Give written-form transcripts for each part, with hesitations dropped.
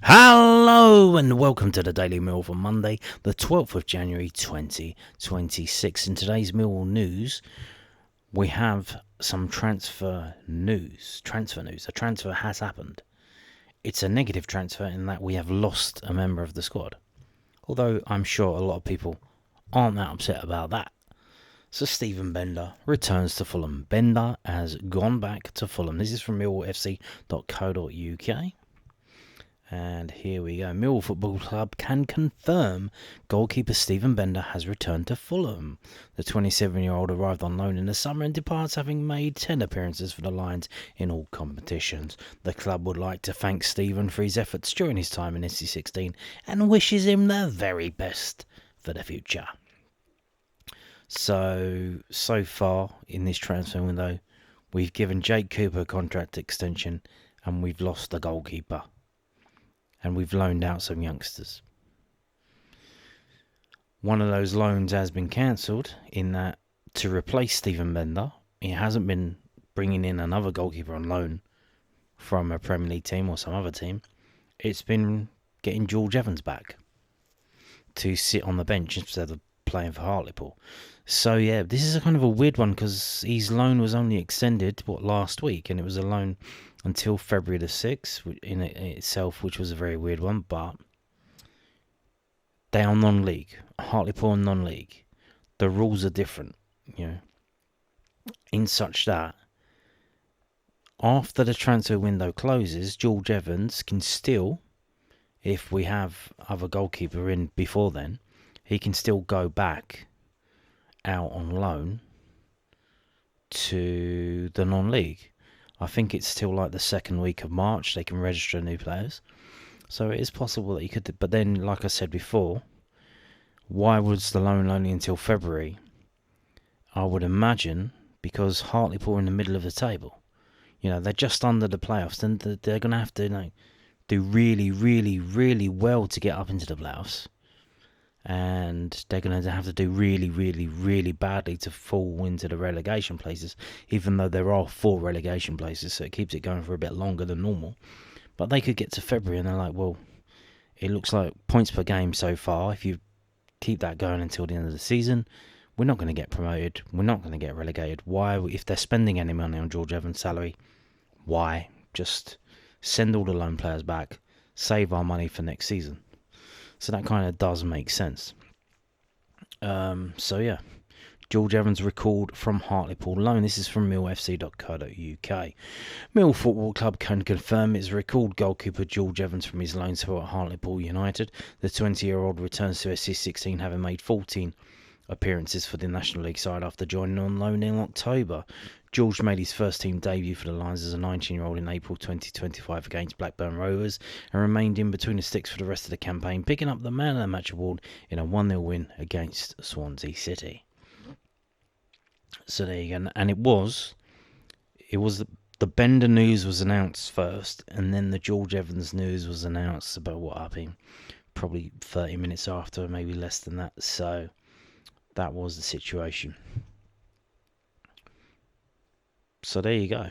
Hello and welcome to the Daily Mill for Monday, the 12th of January 2026. In today's Millwall news, we have some transfer news. A transfer has happened. It's a negative transfer in that we have lost a member of the squad. Although I'm sure a lot of people aren't that upset about that. So Stephen Benda returns to Fulham. Benda has gone back to Fulham. This is from millwallfc.co.uk. And here we go. Millwall Football Club can confirm goalkeeper Stephen Benda has returned to Fulham. The 27-year-old arrived on loan in the summer and departs having made 10 appearances for the Lions in all competitions. The club would like to thank Stephen for his efforts during his time in SC16 and wishes him the very best for the future. So far in this transfer window, we've given Jake Cooper a contract extension and we've lost the goalkeeper. And we've loaned out some youngsters. One of those loans has been cancelled in that to replace Stephen Benda, it hasn't been bringing in another goalkeeper on loan from a Premier League team or some other team. It's been getting George Evans back to sit on the bench instead of playing for Hartlepool. So yeah, this is a kind of a weird one because his loan was only extended last week, and it was a loan until February the 6th in itself, which was a very weird one. But they are non-league. Hartlepool are non-league. The rules are different, in such that after the transfer window closes, George Evans can still, if we have other goalkeeper in before then, he can still go back out on loan to the non-league. I think it's still like the second week of March they can register new players. So it is possible that you could, but then like I said before, why was the loan only until February? I would imagine because Hartlepool are in the middle of the table. They're just under the playoffs, and they're going to have to do really, really, really well to get up into the playoffs. And they're going to have to do really, really, really badly to fall into the relegation places, even though there are 4 relegation places, so it keeps it going for a bit longer than normal. But they could get to February and they're like, well, it looks like points per game so far. If you keep that going until the end of the season, we're not going to get promoted. We're not going to get relegated. Why? If they're spending any money on George Evans' salary, why? Just send all the loan players back, save our money for next season. So that kind of does make sense. George Evans recalled from Hartlepool loan. This is from millfc.co.uk. Millwall Football Club can confirm its recalled goalkeeper George Evans from his loan spell at Hartlepool United. The 20-year-old returns to SC16, having made 14 appearances for the National League side after joining on loan in October. George made his first team debut for the Lions as a 19-year-old in April 2025 against Blackburn Rovers and remained in between the sticks for the rest of the campaign, picking up the Man of the Match award in a 1-0 win against Swansea City. So there you go. And it was the Benda news was announced first, and then the George Evans news was announced about what happened probably 30 minutes after, maybe less than that. So that was the situation. So there you go.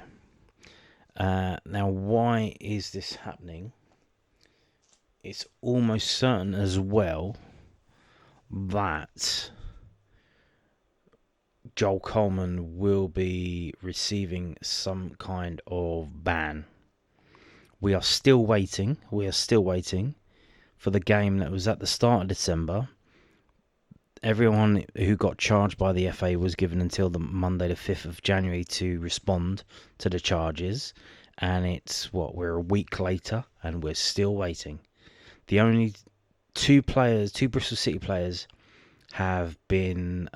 Now, why is this happening? It's almost certain as well that Joel Coleman will be receiving some kind of ban. We are still waiting for the game that was at the start of December. Everyone who got charged by the FA was given until the Monday the 5th of January to respond to the charges. And we're a week later and we're still waiting. The only two Bristol City players have been,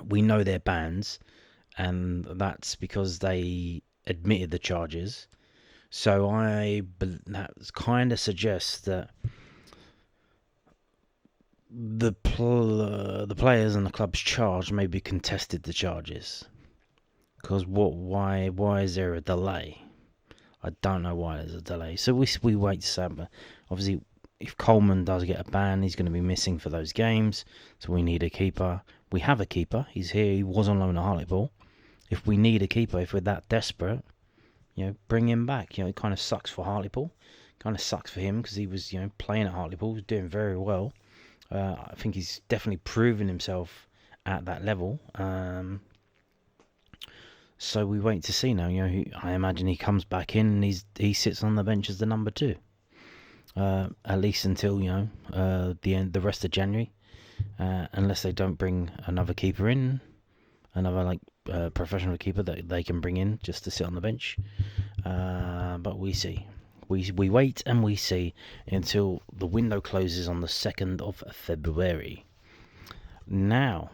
we know they're bans, and that's because they admitted the charges. So that kind of suggests that the players and the club's charge maybe contested the charges. Because why is there a delay? I don't know why there's a delay. So we wait to see. But obviously, if Coleman does get a ban, he's going to be missing for those games. So we need a keeper. We have a keeper. He's here. He was on loan at Hartlepool. If we need a keeper, if we're that desperate, bring him back. It kind of sucks for Hartlepool Kind of sucks for him because he was, playing at Hartlepool, was doing very well. I think he's definitely proven himself at that level. So we wait to see now. I imagine he comes back in and he sits on the bench as the number 2, at least until the rest of January, unless they don't bring another keeper in, another professional keeper that they can bring in just to sit on the bench. But we see. We wait and we see until the window closes on the 2nd of February. Now,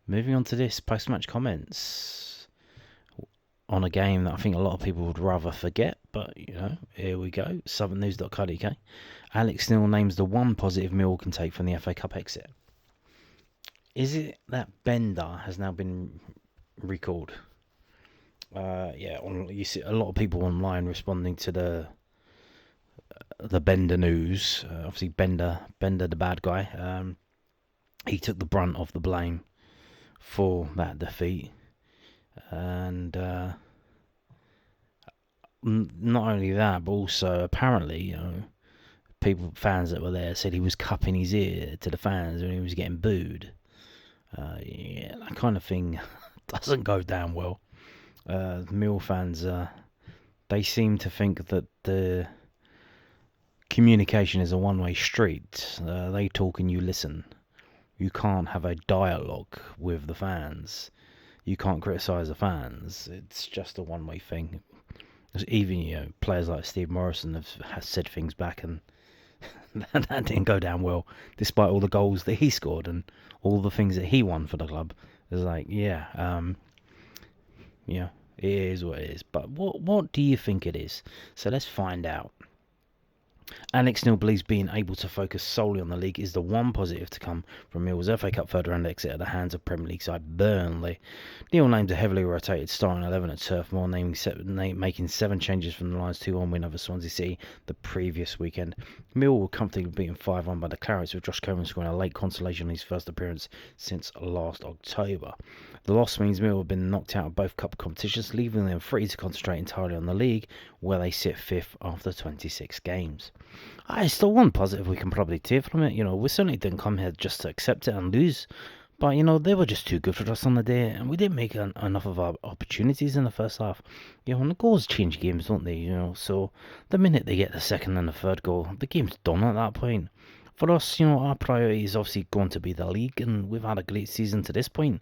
moving on to this post-match comments on a game that I think a lot of people would rather forget, but here we go. southernnews.co.uk. Alex Neil names the one positive Millwall can take from the FA Cup exit. Is it that Benda has now been recalled? You see a lot of people online responding to the Benda news. Obviously, Benda the bad guy. He took the brunt of the blame for that defeat, and not only that, but also apparently, fans that were there said he was cupping his ear to the fans when he was getting booed. That kind of thing doesn't go down well. Mill fans, they seem to think that the communication is a one-way street. They talk and you listen. You can't have a dialogue with the fans. You can't criticise the fans. It's just a one-way thing. Even players like Steve Morrison has said things back, and that didn't go down well, despite all the goals that he scored and all the things that he won for the club. It's like, it is what it is. But what do you think it is? So let's find out. Alex Neil believes being able to focus solely on the league is the one positive to come from Millwall's FA Cup third round exit at the hands of Premier League side Burnley. Neil named a heavily rotated starting 11 at Turf Moor, making 7 changes from the Lions' 2-1 win over Swansea City the previous weekend. Millwall were comfortably beaten 5-1 by the Clarets, with Josh Coleman scoring a late consolation on his first appearance since last October. The loss means Millwall have been knocked out of both cup competitions, leaving them free to concentrate entirely on the league, where they sit 5th after 26 games. It's still one positive we can probably take from it. We certainly didn't come here just to accept it and lose. But, they were just too good for us on the day, and we didn't make enough of our opportunities in the first half. And the goals change games, don't they? So the minute they get the second and the third goal, the game's done at that point. For us, our priority is obviously going to be the league, and we've had a great season to this point.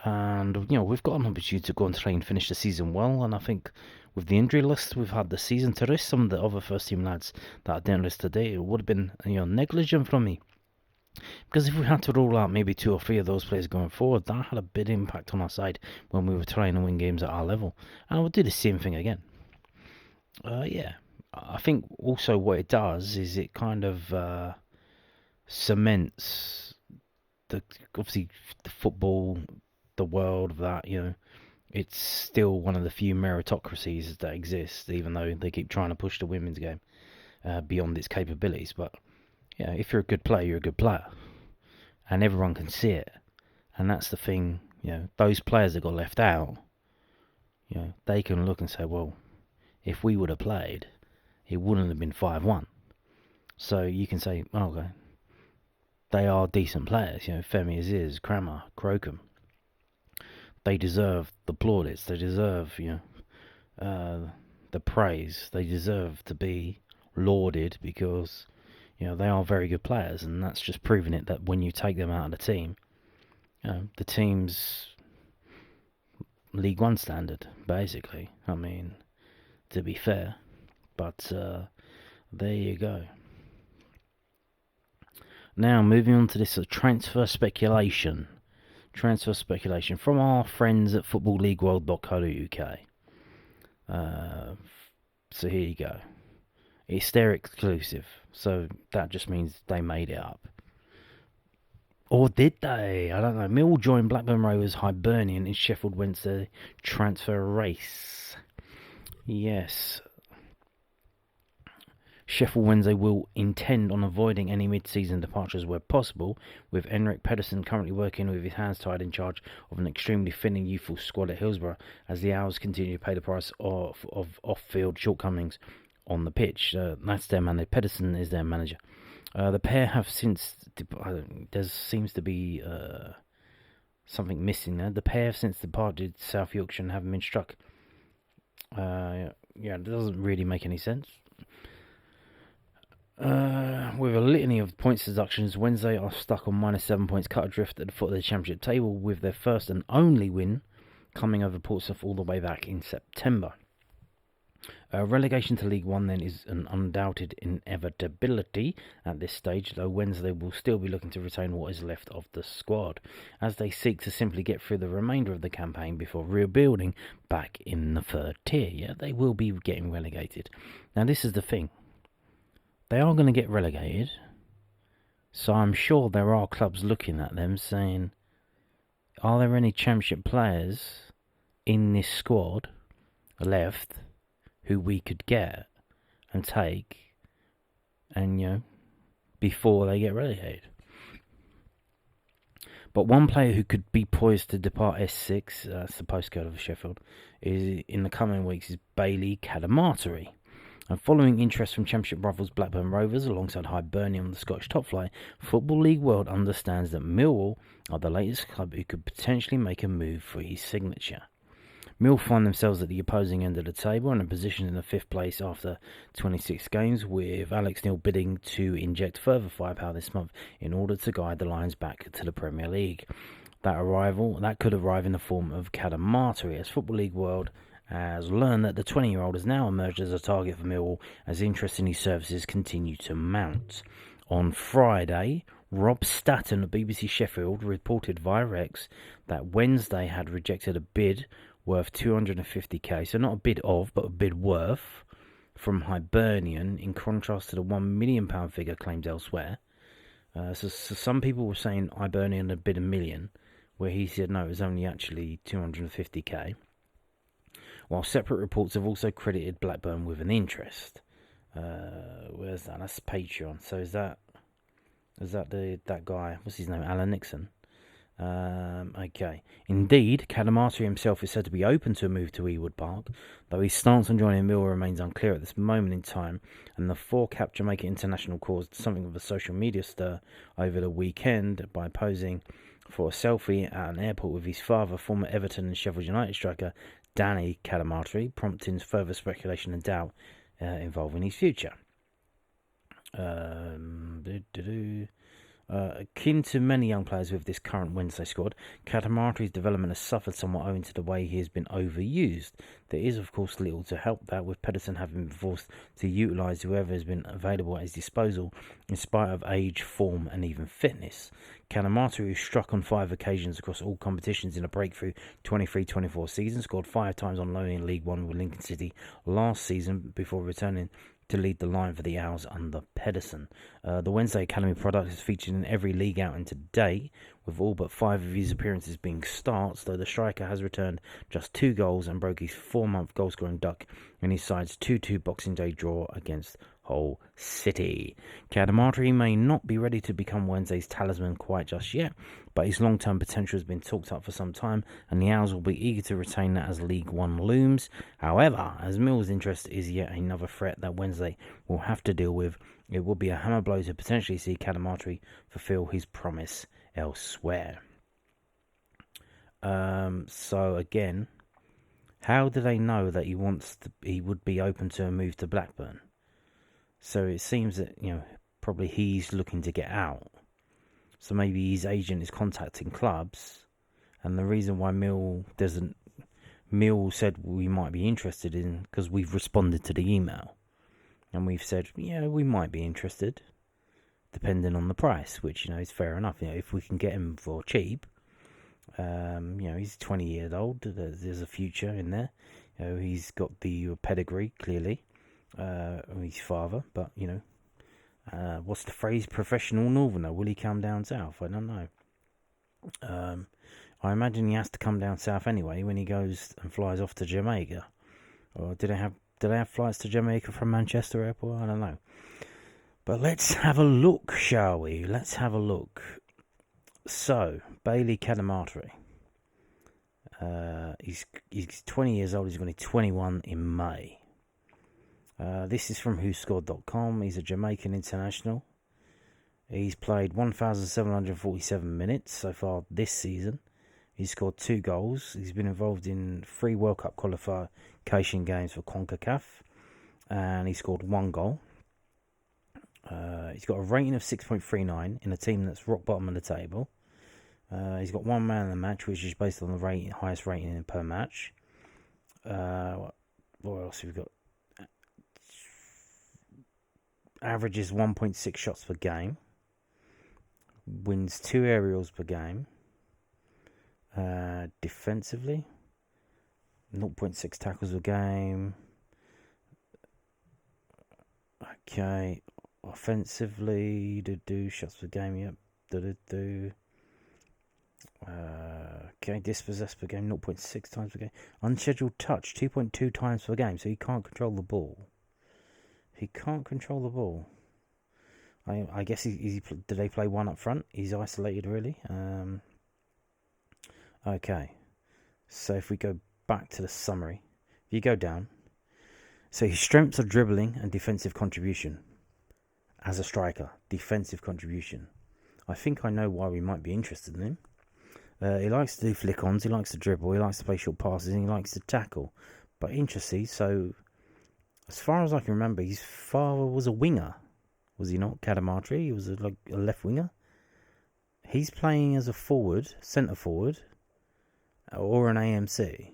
And, we've got an opportunity to go and try and finish the season well, and I think with the injury list we've had this season, to risk some of the other first team lads that I didn't list today, it would have been negligent from me. Because if we had to rule out maybe 2 or 3 of those players going forward, that had a big impact on our side when we were trying to win games at our level. And I would do the same thing again. I think also what it does is it kind of cements obviously the football, the world of that, it's still one of the few meritocracies that exist, even though they keep trying to push the women's game beyond its capabilities. But if you're a good player, you're a good player, and everyone can see it. And that's the thing. Those players that got left out, they can look and say, well, if we would have played, it wouldn't have been 5-1. So you can say, okay, they are decent players. Femi Aziz, Kramer, Crocombe. They deserve the plaudits. They deserve, the praise. They deserve to be lauded because, they are very good players, and that's just proving it that when you take them out of the team, the team's League One standard, basically. I mean, to be fair, but there you go. Now, moving on to this transfer speculation. Transfer speculation from our friends at footballleagueworld.co.uk. So here you go. It's their exclusive, so that just means they made it up. Or did they? I don't know. Mill joined Blackburn Rovers Hibernian in Sheffield Wednesday transfer race. Yes. Sheffield Wednesday will intend on avoiding any mid-season departures where possible, with Henrik Pedersen currently working with his hands tied in charge of an extremely thin and youthful squad at Hillsborough, as the Owls continue to pay the price of off-field shortcomings on the pitch. That's their manager. Pedersen is their manager. The pair have since... there seems to be something missing there. The pair have since departed South Yorkshire and haven't been struck. It doesn't really make any sense. With a litany of points deductions, Wednesday are stuck on -7 points, cut adrift at the foot of the championship table, with their first and only win coming over Portsmouth all the way back in September. Relegation to League One then is an undoubted inevitability at this stage, though Wednesday will still be looking to retain what is left of the squad, as they seek to simply get through the remainder of the campaign before rebuilding back in the third tier. Yeah, they will be getting relegated. Now this is the thing. They are going to get relegated, so I'm sure there are clubs looking at them saying, are there any championship players in this squad left who we could get and take and, before they get relegated? But one player who could be poised to depart S6, that's the postcode of Sheffield, is in the coming weeks is Bailey Cadamarteri. And following interest from Championship rivals Blackburn Rovers alongside Hibernian on the Scottish top flight, Football League World understands that Millwall are the latest club who could potentially make a move for his signature. Mill find themselves at the opposing end of the table and are positioned in the 5th place after 26 games, with Alex Neil bidding to inject further firepower this month in order to guide the Lions back to the Premier League. That could arrive in the form of Cadamarteri, as Football League World has learned that the 20-year-old has now emerged as a target for Millwall as interest in his services continue to mount. On Friday, Rob Statten of BBC Sheffield reported via X that Wednesday had rejected a bid worth $250k, so not a bid of, but a bid worth, from Hibernian, in contrast to the £1 million figure claimed elsewhere. So some people were saying Hibernian had bid $1 million, where he said no, it was only actually 250k. While separate reports have also credited Blackburn with an interest. Where's that? That's Patreon. So is that that guy? What's his name? Alan Nixon. Okay. Indeed, Cadamarteri himself is said to be open to a move to Ewood Park, though his stance on joining Mill remains unclear at this moment in time, and the four-cap Jamaica international caused something of a social media stir over the weekend by posing for a selfie at an airport with his father, former Everton and Sheffield United striker Danny Cadamarteri, prompting further speculation and doubt involving his future. Akin to many young players with this current Wednesday squad, Cadamarteri's development has suffered somewhat owing to the way he has been overused. There is, of course, little to help that, with Pedersen having been forced to utilise whoever has been available at his disposal, in spite of age, form and even fitness. Cadamarteri, who struck on 5 occasions across all competitions in a breakthrough 23-24 season, scored 5 times on loan in League One with Lincoln City last season before returning to lead the line for the Owls under Pedersen. The Wednesday Academy product is featured in every league outing today, with all but 5 of his appearances being starts, though the striker has returned just 2 goals and broke his 4-month goal-scoring duck in his side's 2-2 Boxing Day draw against Hull City. Cadamarteri may not be ready to become Wednesday's talisman quite just yet, but his long-term potential has been talked up for some time, and the Owls will be eager to retain that as League One looms. However, as Mill's interest is yet another threat that Wednesday will have to deal with, it will be a hammer blow to potentially see Cadamarteri fulfil his promise elsewhere. So again, how do they know that he would be open to a move to Blackburn? So it seems that, probably he's looking to get out. So maybe his agent is contacting clubs, and the reason why Mill said we might be interested in, because we've responded to the email, and we've said, we might be interested, depending on the price, which, is fair enough. If we can get him for cheap, he's 20 years old, there's a future in there. He's got the pedigree, clearly. His father, but what's the phrase? Professional northerner. Will he come down south? I don't know. I imagine he has to come down south anyway when he goes and flies off to Jamaica. Or do they have flights to Jamaica from Manchester Airport? I don't know. But let's have a look, shall we? Let's have a look. So, Bailey Cadamarteri. He's 20 years old. He's going to be 21 in May. This is from WhoScored.com. He's a Jamaican international. He's played 1,747 minutes so far this season. He's scored 2 goals. He's been involved in 3 World Cup qualification games for CONCACAF, and he scored 1 goal. He's got a rating of 6.39 in a team that's rock bottom of the table. He's got 1 man in the match, which is based on the highest rating per match. What else have we got? Averages 1.6 shots per game. Wins 2 aerials per game. Defensively, 0.6 tackles a game. Okay. Offensively, shots per game. Yep. Okay, dispossessed per game, 0.6 times per game. Unscheduled touch, 2.2 times per game. So he can't control the ball. I guess do they play one up front? He's isolated, really. Okay. So if we go back to the summary, if you go down, so his strengths are dribbling and defensive contribution. As a striker, defensive contribution. I think I know why we might be interested in him. He likes to do flick-ons, he likes to dribble, he likes to play short passes, and he likes to tackle. But interesting, so as far as I can remember, his father was a winger. Was he not? Cadamarteri, he was a left winger. He's playing as a forward, centre forward, or an AMC.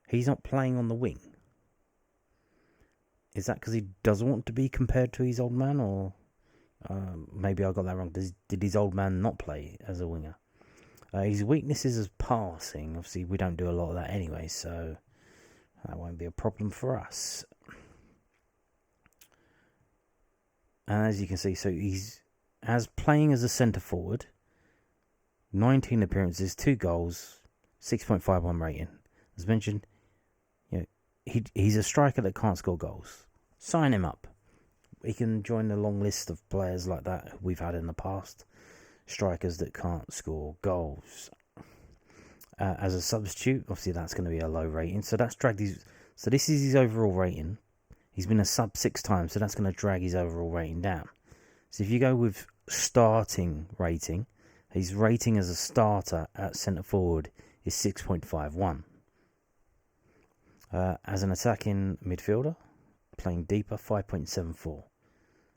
He's not playing on the wing. Is that because he doesn't want to be compared to his old man, or maybe I got that wrong? Did his old man not play as a winger? His weaknesses is passing. Obviously, we don't do a lot of that anyway, so that won't be a problem for us. And as you can see, so he's playing as a centre forward, 19 appearances, 2 goals, 6.51 rating. As mentioned, he's a striker that can't score goals. Sign him up. He can join the long list of players like that we've had in the past. Strikers that can't score goals. As a substitute, obviously that's going to be a low rating. So that's dragged his. So this is his overall rating. He's been a sub 6 times, so that's going to drag his overall rating down. So if you go with starting rating, his rating as a starter at centre forward is 6.51. As an attacking midfielder, playing deeper, 5.74.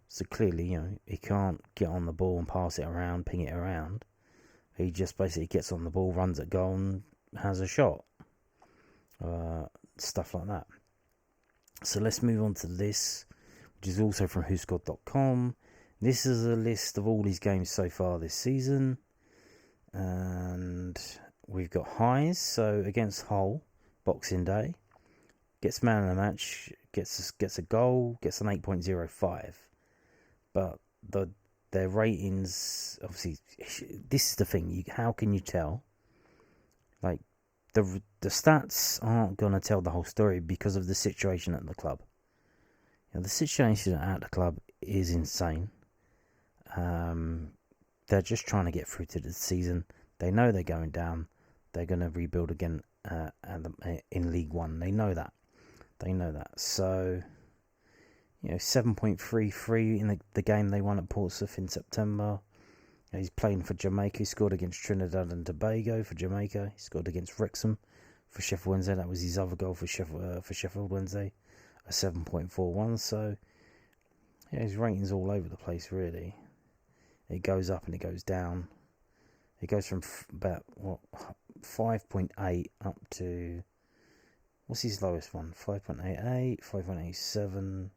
So clearly, he can't get on the ball and pass it around, ping it around. He just basically gets on the ball, runs at goal, and has a shot. Stuff like that. So let's move on to this, which is also from WhoScored.com. This is a list of all his games so far this season. And we've got highs. So against Hull, Boxing Day, gets man of the match, gets a goal, gets an 8.05. But their ratings, obviously, this is the thing. How can you tell? Like, the stats aren't going to tell the whole story because of the situation at the club. The situation at the club is insane. They're just trying to get through to the season. They know they're going down. They're going to rebuild again in League One. They know that. So, 7.33 in the game they won at Portsmouth in September. He's playing for Jamaica. He scored against Trinidad and Tobago for Jamaica. He scored against Wrexham for Sheffield Wednesday. That was his other goal for Sheffield Wednesday, a 7.41. So, his rating's all over the place, really. It goes up and it goes down. It goes from about 5.8 up to, what's his lowest one? 5.88, 5.87,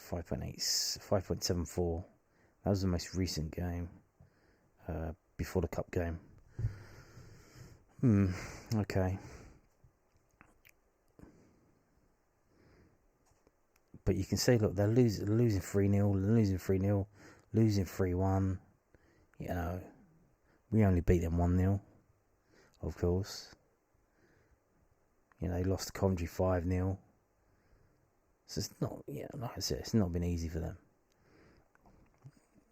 5.74. That was the most recent game before the cup game. Okay. But you can see, look, they're losing 3-0, losing 3-0, losing 3-1. We only beat them 1-0, of course. They lost to Coventry 5-0. So it's not, like I said, it's not been easy for them.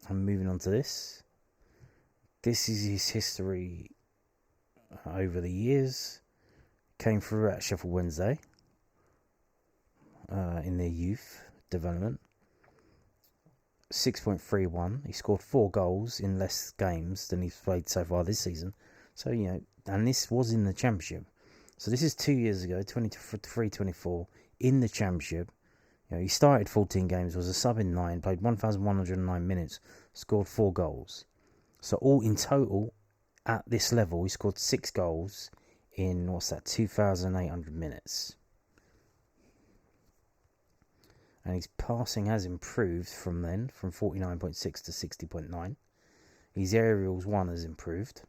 I'm moving on to this. This is his history over the years. Came through at Sheffield Wednesday. in their youth development. 6.31. He scored 4 goals in less games than he's played so far this season. So, and this was in the Championship. So this is 2 years ago, 23-24, in the Championship. He started 14 games, was a sub in 9, played 1,109 minutes, scored 4 goals. So all in total, at this level, he scored 6 goals in, 2,800 minutes. And his passing has improved from then, from 49.6 to 60.9. His aerials 1 has improved.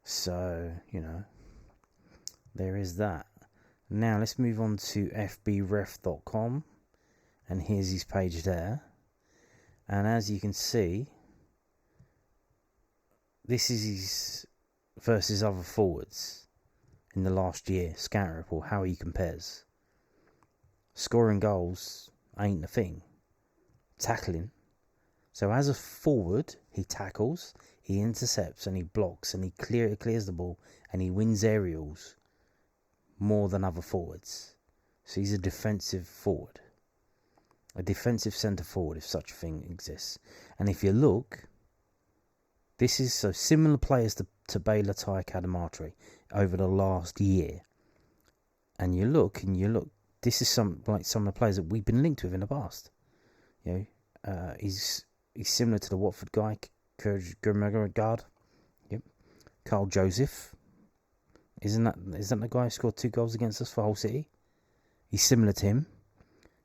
So, there is that. Now let's move on to fbref.com. And here's his page there. And as you can see, this is his versus other forwards in the last year. Scout report, how he compares. Scoring goals ain't a thing. Tackling. So as a forward, he tackles, he intercepts, and he blocks, and he clears the ball, and he wins aerials more than other forwards. So he's a defensive forward. A defensive centre forward, if such a thing exists. And if you look, this is so similar players to Benda, Cadamarteri over the last year. And you look, this is some of the players that we've been linked with in the past. He's similar to the Watford guy, Gurmagard. Yep. Carl Joseph. Isn't that the guy who scored 2 goals against us for Hull City? He's similar to him.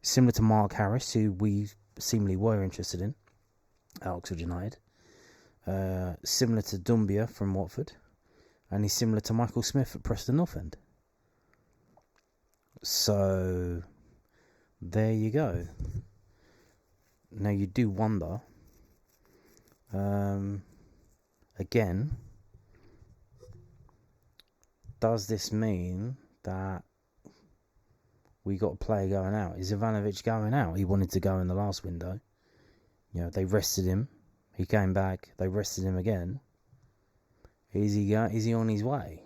Similar to Mark Harris, who we seemingly were interested in at Oxford United. Similar to Dumbia from Watford. And he's similar to Michael Smith at Preston North End. So, there you go. Now, you do wonder, again, does this mean that we got a player going out? Is Ivanovic going out? He wanted to go in the last window. They rested him. He came back. They rested him again. Is he on his way?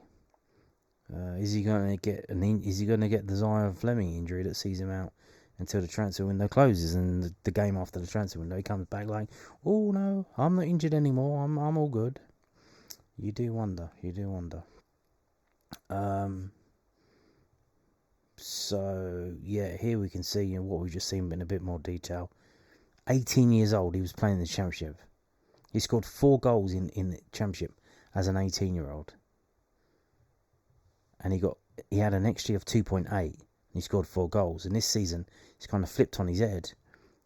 Is he going to get the Zion Fleming injury that sees him out until the transfer window closes, and the game after the transfer window he comes back like, oh no, I'm not injured anymore. I'm all good. You do wonder. So yeah, here we can see what we've just seen in a bit more detail. 18 years old, he was playing in the Championship. He scored 4 goals in the Championship as an 18-year-old. And he had an XG of 2.8, and he scored 4 goals. And this season, he's kind of flipped on his head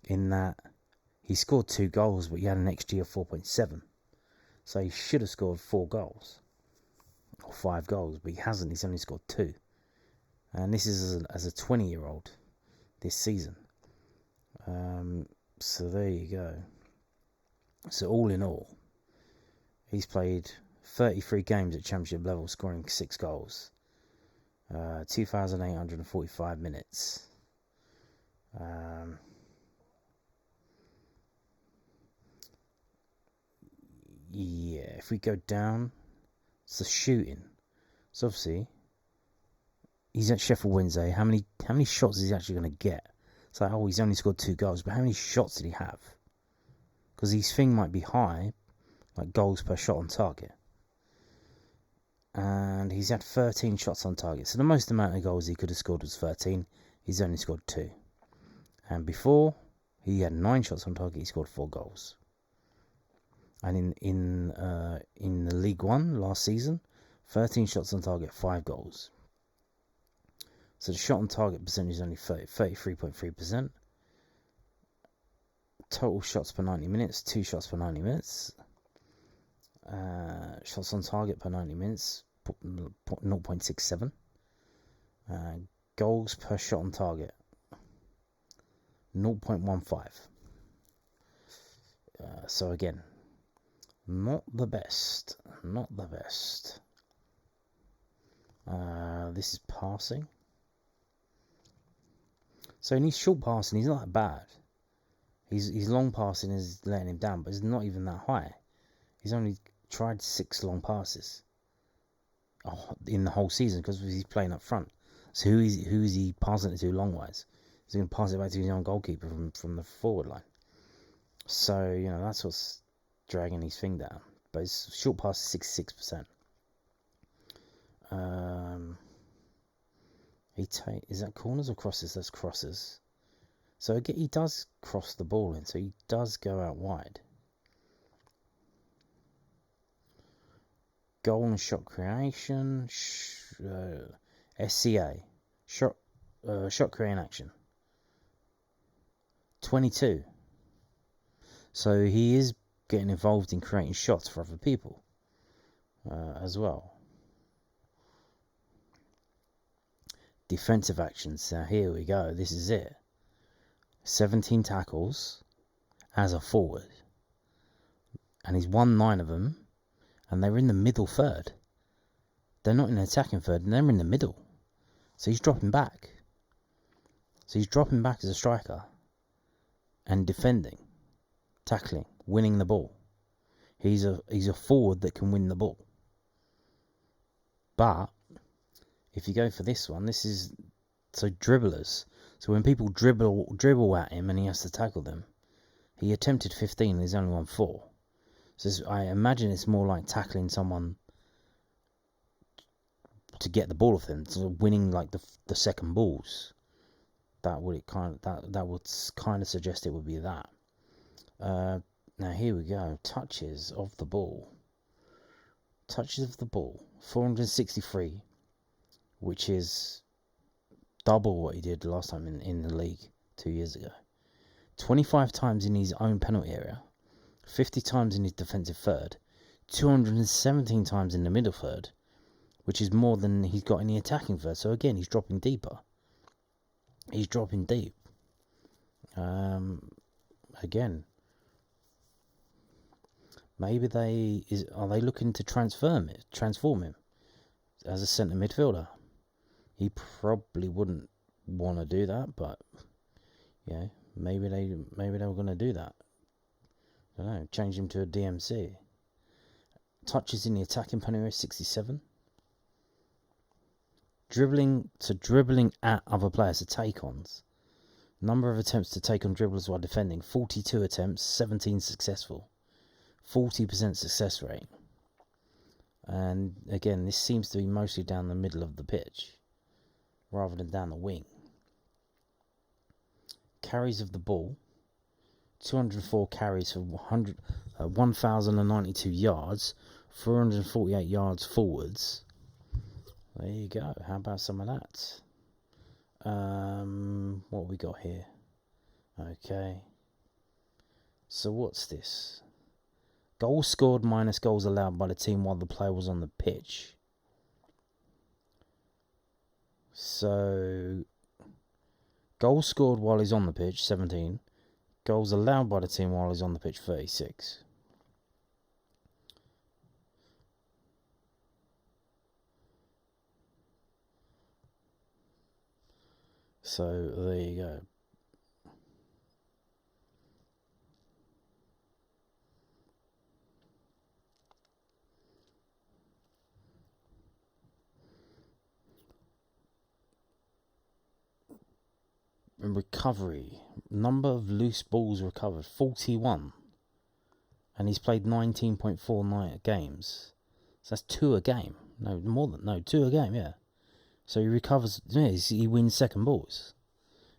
in that he scored 2 goals, but he had an XG of 4.7. So he should have scored 4 goals or 5 goals, but he hasn't. He's only scored 2. And this is as a 20-year-old this season. So there you go. So all in all, he's played 33 games at Championship level, scoring 6 goals. 2,845 minutes. If we go down, it's the shooting. So obviously, he's at Sheffield Wednesday. How many shots is he actually going to get? It's like, he's only scored 2 goals, but how many shots did he have? Because his thing might be high, like goals per shot on target. And he's had 13 shots on target. So the most amount of goals he could have scored was 13. He's only scored 2. And before, he had 9 shots on target. He scored 4 goals. And in the League One last season, 13 shots on target, 5 goals. So the shot on target percentage is only 33.3%. Total shots per 90 minutes, 2 shots per 90 minutes. Shots on target per 90 minutes, 0.67. Goals per shot on target, 0.15. So again, not the best. This is passing. So in his short passing, he's not that bad. His long passing is letting him down, but it's not even that high. He's only tried 6 long passes in the whole season because he's playing up front. So who is he passing it to long-wise? He's going to pass it back to his own goalkeeper from the forward line. So, that's what's dragging his thing down. But his short pass is 66%. Is that corners or crosses? That's crosses. So again, he does cross the ball in, so he does go out wide. Goal and shot creation, SCA, shot creating action, 22. So he is getting involved in creating shots for other people as well. Defensive actions. Now here we go. This is it. 17 tackles as a forward, and he's won 9 of them, and they're in the middle third. They're not in the attacking third, and they're in the middle. So he's dropping back. So he's dropping back as a striker and defending, tackling, winning the ball. He's a forward that can win the ball. But if you go for this one, this is so dribblers. So when people dribble at him and he has to tackle them, he attempted 15 and he's only won 4. So I imagine it's more like tackling someone to get the ball off them, so winning like the second balls. That would kind of suggest it would be that. Now here we go. Touches of the ball. 463, which is double what he did last time in the league 2 years ago. 25 times in his own penalty area, 50 times in his defensive third, 217 times in the middle third, which is more than he's got in the attacking third. So again, he's dropping deeper. He's dropping deep. Again, maybe are they looking to transform him as a centre midfielder? He probably wouldn't want to do that, but maybe they were going to do that. I don't know, change him to a DMC. Touches in the attacking penalty, 67. Dribbling at other players to take-ons. Number of attempts to take on dribblers while defending, 42 attempts, 17 successful. 40% success rate. And again, this seems to be mostly down the middle of the pitch rather than down the wing. Carries of the ball, 204 carries for 1,092 yards, 448 yards forwards. There you go. How about some of that? What we got here? Okay. So what's this? Goals scored minus goals allowed by the team while the player was on the pitch. So, goals scored while he's on the pitch, 17. Goals allowed by the team while he's on the pitch, 36. So, there you go. Recovery. Number of loose balls recovered, 41. And he's played 19.49 games. So that's 2 a game. No, 2 a game, yeah. So he recovers, he wins second balls.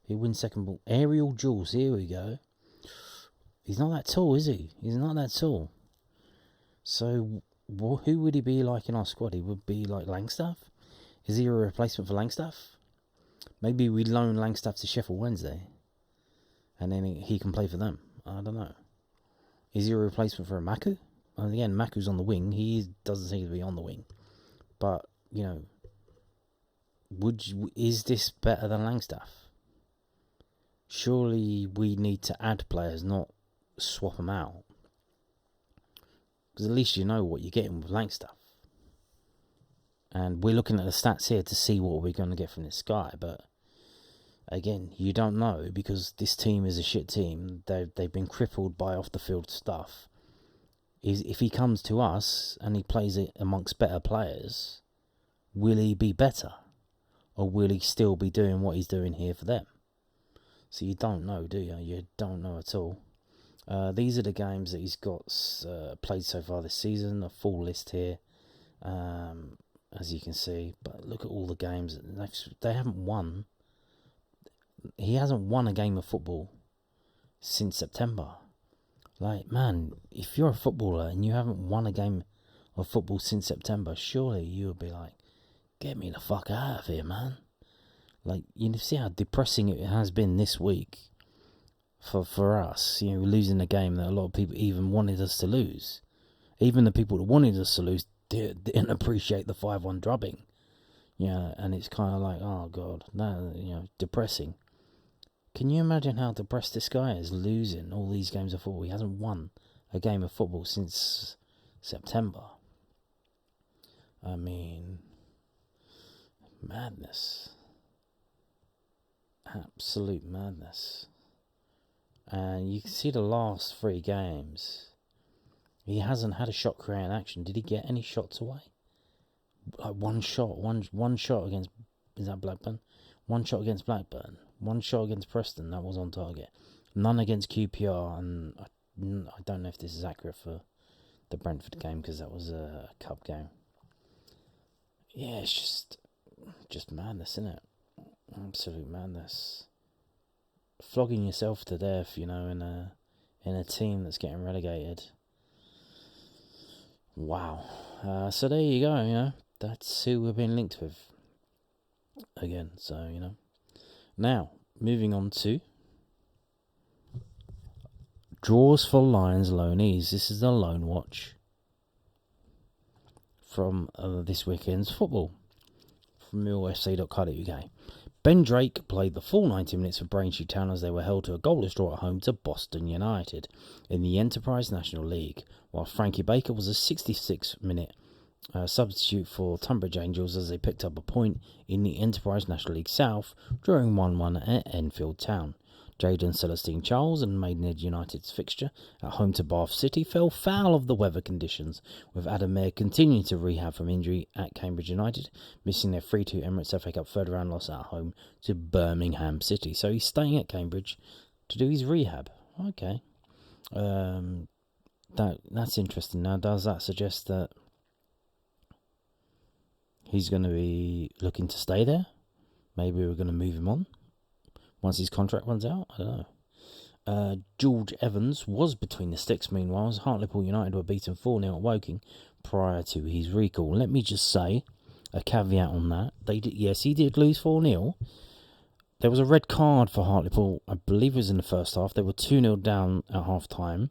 He wins second ball. Aerial duels, here we go. He's not that tall, is he? He's not that tall. So who would he be like in our squad? He would be like Langstaff? Is he a replacement for Langstaff? Maybe we loan Langstaff to Sheffield Wednesday, and then he can play for them. I don't know. Is he a replacement for a Maku? And again, Maku's on the wing. He doesn't seem to be on the wing. But, is this better than Langstaff? Surely we need to add players, not swap them out. Because at least you know what you're getting with Langstaff. And we're looking at the stats here to see what we're going to get from this guy. But again, you don't know because this team is a shit team. They've been crippled by off-the-field stuff. If he comes to us and he plays it amongst better players, will he be better? or will he still be doing what he's doing here for them? So you don't know, do you? You don't know at all. These are the games that he's got played so far this season. A full list here, as you can see. But look at all the games. They haven't won. He hasn't won a game of football since September. Like, man, if you're a footballer and you haven't won a game of football since September, surely you would be like, get me the fuck out of here, man. Like, you see how depressing it has been this week for us. You know, losing a game that a lot of people even wanted us to lose. Even the people that wanted us to lose didn't appreciate the 5-1 drubbing. Yeah, and it's kind of like, oh God, depressing. Can you imagine how depressed this guy is, losing all these games of football? He hasn't won a game of football since September. I mean, madness. Absolute madness. And you can see the last 3 games, he hasn't had a shot creating action. Did he get any shots away? Like one shot against, is that Blackburn? One shot against Blackburn. One shot against Preston, that was on target. None against QPR, and I don't know if this is accurate for the Brentford game because that was a cup game. Yeah, it's just madness, isn't it? Absolute madness. Flogging yourself to death, in a team that's getting relegated. Wow. So there you go, that's who we've been linked with. Again, so, Now, moving on to draws for Lions loanees. This is the Loanwatch from this weekend's football from millwallfc.co.uk. Ben Drake played the full 90 minutes for Braintree Town as they were held to a goalless draw at home to Boston United in the Enterprise National League, while Frankie Baker was a 66-minute substitute for Tunbridge Angels as they picked up a point in the Enterprise National League South, drawing 1-1 at Enfield Town. Jayden Celestine-Charles and Maidenhead United's fixture at home to Bath City fell foul of the weather conditions, with Adam Mayer continuing to rehab from injury at Cambridge United, missing their 3-2 Emirates FA Cup third round loss at home to Birmingham City. So he's staying at Cambridge to do his rehab. Okay. That's interesting. Now, does that suggest that he's going to be looking to stay there? Maybe we're going to move him on once his contract runs out? I don't know. George Evans was between the sticks, meanwhile, as Hartlepool United were beaten 4-0 at Woking prior to his recall. Let me just say a caveat on that. He did lose 4-0. There was a red card for Hartlepool, I believe it was in the first half. They were 2-0 down at half-time.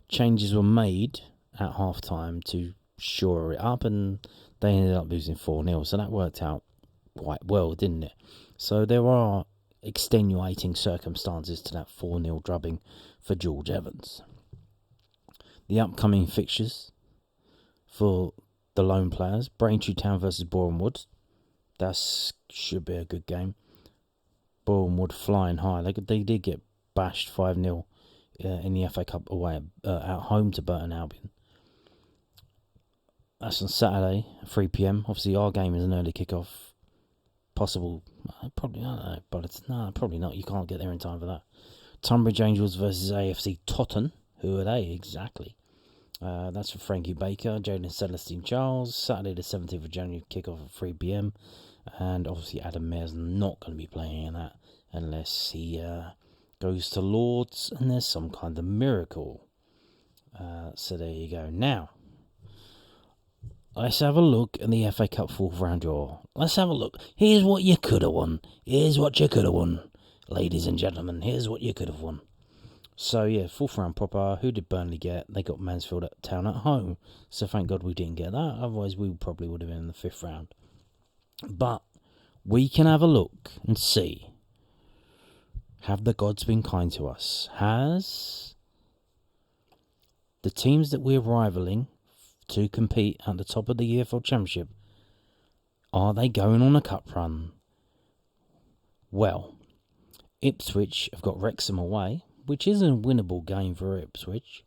Changes were made at half-time to shore it up, and they ended up losing 4-0. So that worked out quite well, didn't it? So there are extenuating circumstances to that 4-0 drubbing for George Evans. The upcoming fixtures for the loan players: Braintree Town versus Boreham Wood. That should be a good game. Boreham Wood flying high. They did get bashed 5-0 in the FA Cup away at home to Burton Albion. That's on Saturday, 3 p.m. Obviously, our game is an early kickoff. Possible, probably not, but probably not. You can't get there in time for that. Tunbridge Angels versus AFC Totton. Who are they exactly? That's for Frankie Baker, Jayden Celestine-Charles. Saturday the 17th of January, kickoff at 3 p.m. And obviously Adam Mayer's not going to be playing in that unless he goes to Lord's and there's some kind of miracle. So there you go. Now, let's have a look at the FA Cup fourth round draw. Let's have a look. Here's what you could have won. Here's what you could have won. Ladies and gentlemen, here's what you could have won. So, yeah, fourth round proper. Who did Burnley get? They got Mansfield Town at home. So, thank God we didn't get that. Otherwise, we probably would have been in the fifth round. But we can have a look and see. Have the gods been kind to us? Has the teams that we're rivaling to compete at the top of the EFL Championship, are they going on a cup run? Well, Ipswich have got Wrexham away, which is a winnable game for Ipswich,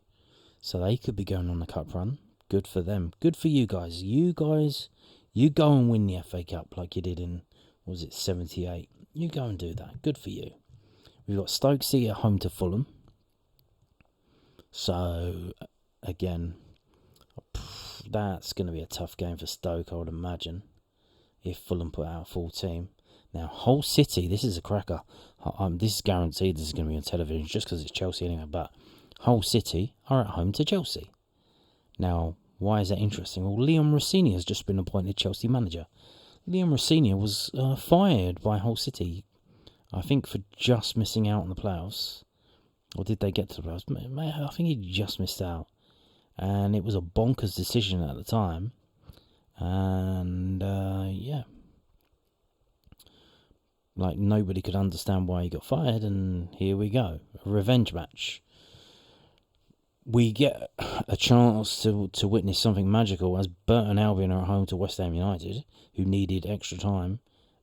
so they could be going on a cup run. Good for them. Good for you guys. You go and win the FA Cup like you did in was it 78? You go and do that. Good for you. We've got Stoke City at home to Fulham. So, again, that's going to be a tough game for Stoke, I would imagine, if Fulham put out a full team. Now, Hull City, this is a cracker. This is guaranteed this is going to be on television just because it's Chelsea anyway, but Hull City are at home to Chelsea. Now, why is that interesting? Well, Leon Rossini has just been appointed Chelsea manager. Leon Rossini was fired by Hull City, I think, for just missing out on the playoffs. Or did they get to the playoffs? I think he just missed out. And it was a bonkers decision at the time. And, like, nobody could understand why he got fired, and here we go. A revenge match. We get a chance to witness something magical as Burton Albion are at home to West Ham United, who needed extra time.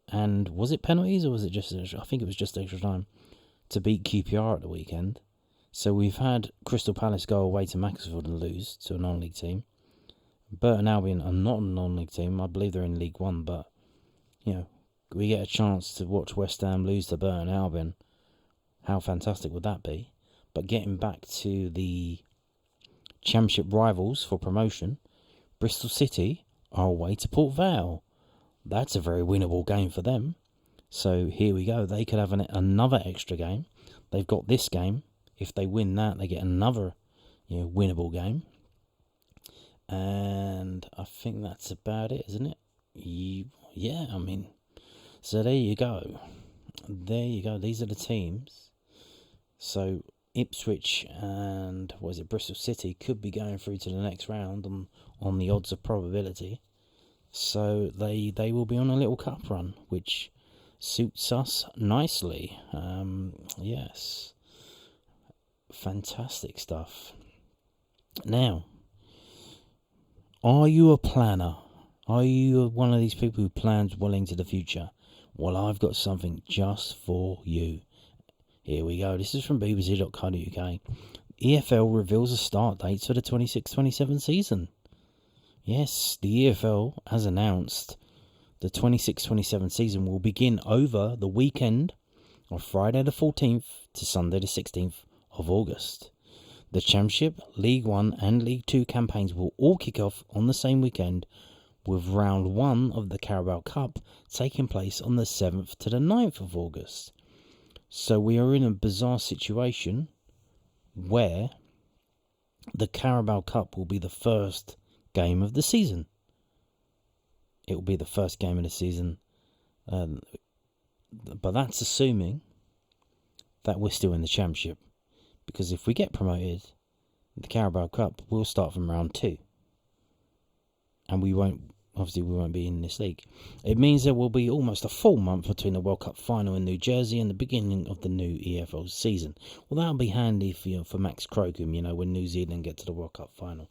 And was it penalties or was it just... I think it was just extra time to beat QPR at the weekend. So we've had Crystal Palace go away to Macclesfield and lose to a non-league team. Burton Albion are not a non-league team. I believe they're in League One, but, you know, we get a chance to watch West Ham lose to Burton Albion. How fantastic would that be? But getting back to the Championship rivals for promotion, Bristol City are away to Port Vale. That's a very winnable game for them. So here we go. They could have another extra game. They've got this game. If they win that, they get another, winnable game. And I think that's about it, isn't it? Yeah, I mean, so there you go. There you go. These are the teams. So Ipswich and Bristol City could be going through to the next round on the odds of probability. So they will be on a little cup run, which suits us nicely. Yes. Fantastic stuff. Now, are you a planner? Are you one of these people who plans well into the future? Well, I've got something just for you. Here we go. This is from bbc.co.uk. EFL reveals the start dates for the 26-27 season. Yes, the EFL has announced the 26-27 season will begin over the weekend of Friday the 14th to Sunday the 16th of August. The Championship, League 1 and League 2 campaigns will all kick off on the same weekend, with round 1 of the Carabao Cup taking place on the 7th to the 9th of August. So we are in a bizarre situation where the Carabao Cup will be the first game of the season. It will be the first game of the season. But that's assuming that we're still in the Championship. Because if we get promoted, the Carabao Cup will start from round 2. And we won't be in this league. It means there will be almost a full month between the World Cup final in New Jersey and the beginning of the new EFL season. Well, that'll be handy for Max Crocombe, when New Zealand get to the World Cup final.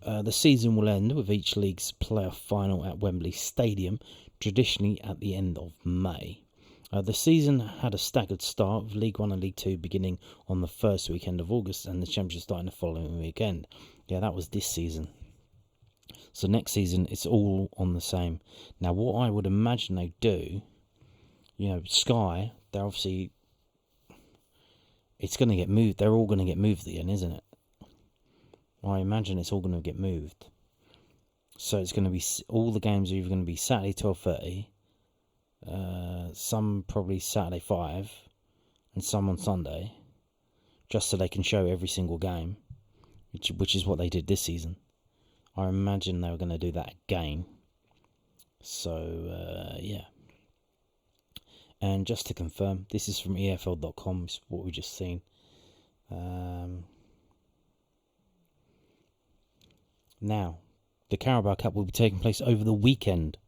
The season will end with each league's playoff final at Wembley Stadium, traditionally at the end of May. The season had a staggered start, with League 1 and League 2 beginning on the first weekend of August and the Championship starting the following weekend. Yeah, that was this season. So next season, it's all on the same. Now, what I would imagine they do, Sky, they're obviously, it's going to get moved. They're all going to get moved again, isn't it? I imagine it's all going to get moved. So it's going to be, all the games are either going to be Saturday 12:30, some probably Saturday 5, and some on Sunday, just so they can show every single game, which is what they did this season. I imagine they were going to do that again. So, yeah. And just to confirm, this is from EFL.com, it's what we've just seen. Now, the Carabao Cup will be taking place over the weekend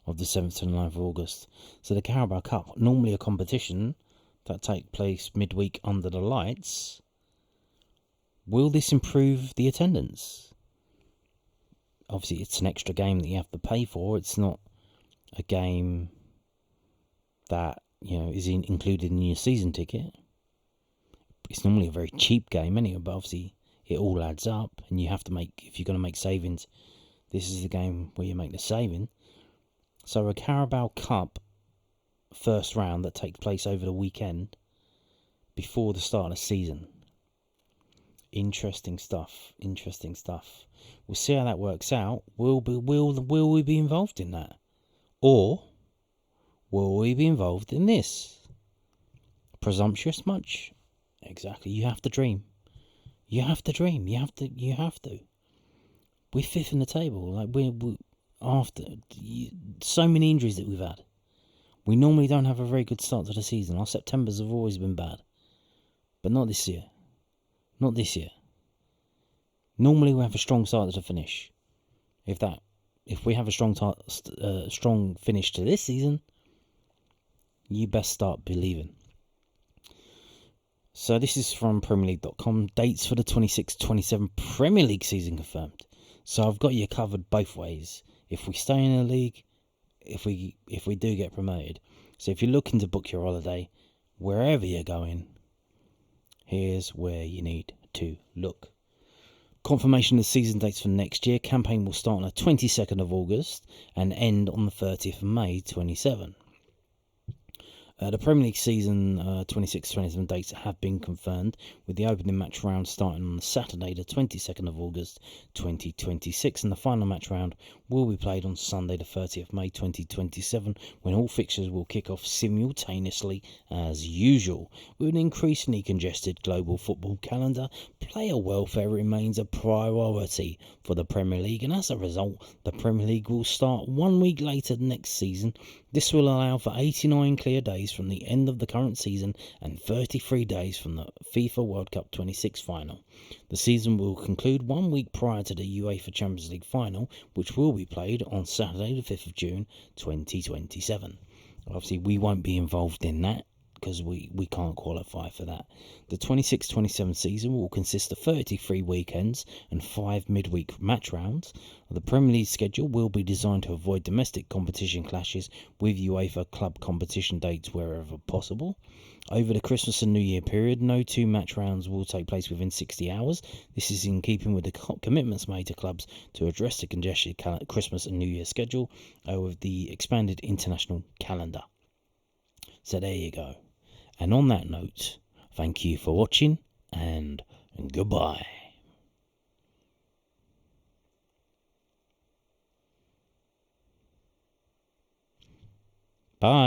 of the 7th to the 9th of August. So the Carabao Cup, normally a competition that takes place midweek under the lights. Will this improve the attendance? Obviously, it's an extra game that you have to pay for. It's not a game that, is included in your season ticket. It's normally a very cheap game anyway, but obviously it all adds up, and you have to if you're going to make savings, this is the game where you make the saving. So a Carabao Cup first round that takes place over the weekend before the start of the season. Interesting stuff. We'll see how that works out. Will we be involved in that? Or will we be involved in this? Presumptuous much? Exactly. You have to dream. You have to. We're fifth in the table. Like we're after so many injuries that we've had. We normally don't have a very good start to the season. Our Septembers have always been bad. But not this year. Normally we have a strong start to the finish. If we have a strong finish to this season, you best start believing. So this is from PremierLeague.com. Dates for the 26-27 Premier League season confirmed. So I've got you covered both ways. If we stay in the league, if we do get promoted. So if you're looking to book your holiday, wherever you're going, here's where you need to look. Confirmation of the season dates for next year. Campaign will start on the 22nd of August and end on the 30th of May 27. The Premier League season 26-27 dates have been confirmed, with the opening match round starting on Saturday the 22nd of August 2026, and the final match round will be played on Sunday the 30th of May 2027, when all fixtures will kick off simultaneously as usual. With an increasingly congested global football calendar, player welfare remains a priority for the Premier League, and as a result, the Premier League will start 1 week later next season. This will allow for 89 clear days from the end of the current season and 33 days from the FIFA World Cup 26 final. The season will conclude 1 week prior to the UEFA Champions League final, which will be played on Saturday the 5th of June 2027. Obviously, we won't be involved in that because we can't qualify for that. The 26-27 season will consist of 33 weekends and 5 midweek match rounds. The Premier League schedule will be designed to avoid domestic competition clashes with UEFA club competition dates wherever possible. Over the Christmas and New Year period, no 2 match rounds will take place within 60 hours. This is in keeping with the commitments made to clubs to address the congested Christmas and New Year schedule with the expanded international calendar. So there you go. And on that note, thank you for watching and goodbye. Bye.